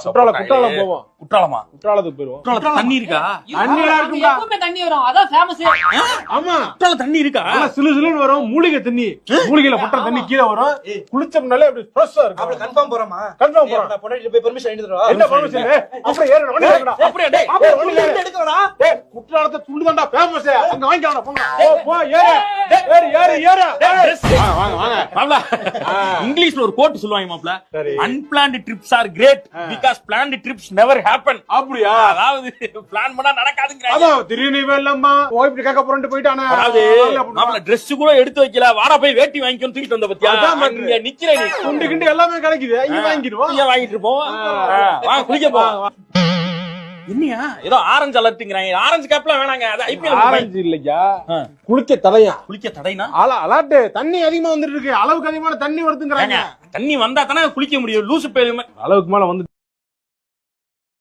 குற்றாலம் போவோம். குற்றாலமா? குற்றாலத்துக்கு போயிருவோம். குற்றாலத்துல தண்ணி இருக்கா? தண்ணிலாம் இருக்குமா? எப்பவுமே தண்ணி வரும், அதான் ஃபேமஸ். ஆமா, குற்றால தண்ணி இருக்கா? சிலு சிலுன்னு வரும். மூலிகை தண்ணி, மூலிகையில போட்ட தண்ணி கீழே வரும். குளிச்சோம்னாலே அப்படி ஃப்ரெஷ்ஷா இருக்கும். அப்ப கன்ஃபார்ம் போறோமா? கன்ஃபார்ம் போறோம். நான் பொண்ணு போய் பெர்மிஷன் எடுத்துட்டு வா. என்ன பர்மிஷன்? அப்படியே ஏறணும், வண்டி ஏறணும். அப்படியே டேய், அப்படியே வண்டி ஏறு. எடுக்கறடா. டேய், குற்றாலத்தை துண்டுதான்டா ஃபேமஸ். அங்க வாங்கிக்கலாம் போங்க. போ ஏறு. ஏறு ஏறு ஏறு. வாங்க வாங்க வாங்க. மாப்ள, இங்கிலீஷ்ல ஒரு கோட் சொல்லுவாங்க மாப்ள. சரி. Unplanned trips are great because planned trips never happen. அப்படியா? அதாவது பிளான் பண்ணா நடக்காதுங்கறாங்க. அதான் திடீர்னு இவெல்லாமா ஓய்ப் கேட்க போறேன்னு போயிட்டானே. அதாவது மாப்ள Dress கூட எடுத்து வைக்கல, வாடா போய் வேட்டி வாங்கிக்கணும் தூக்கிட்டு வந்த பத்தியா? இங்க நிக்கிற நீ துண்டு கிண்டு எல்லாமே கிடைக்குது. இங்க வாங்கிடுவோம். இங்க வாங்கிட்டு இருப்போம். வாங்க குளிக்க போவோம். என்னையா ஏதோ ஆரஞ்சு அலர்ட்ங்கறாங்க. ஆரஞ்சு கேப்லாம் வேணாங்க. அது ஐபிஎல் ஆரஞ்சு இல்லையா, குளிக்க தடையா. குளிக்க தடைனா அலாட்டு தண்ணி அதிகமா வந்துட்டு இருக்கு. அளவுக்கு அதிகமான தண்ணி வருதுங்கறாங்க. தண்ணி வந்தா தானே குளிக்க முடியும். லூசு பேரு அளவுக்கு மேல வந்து